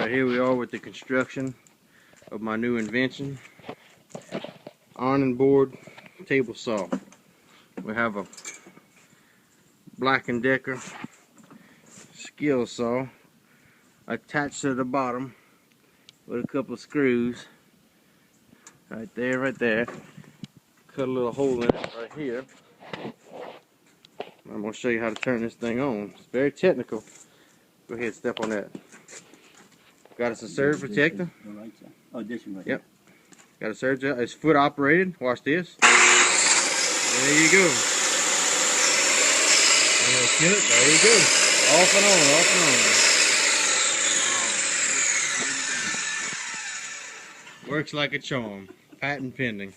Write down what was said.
Alright, here we are with the construction of my new invention, ironing board table saw. We have a Black & Decker skill saw attached to the bottom with a couple of screws right there. Cut a little hole in it right here. I'm going to show you how to turn this thing on. It's very technical. Go ahead, step on that. Got us a surge protector. Oh, this one right Yep. Got a surge. It's foot operated. Watch this. There you go. There you go. Off and on, off and on. Works like a charm. Patent pending.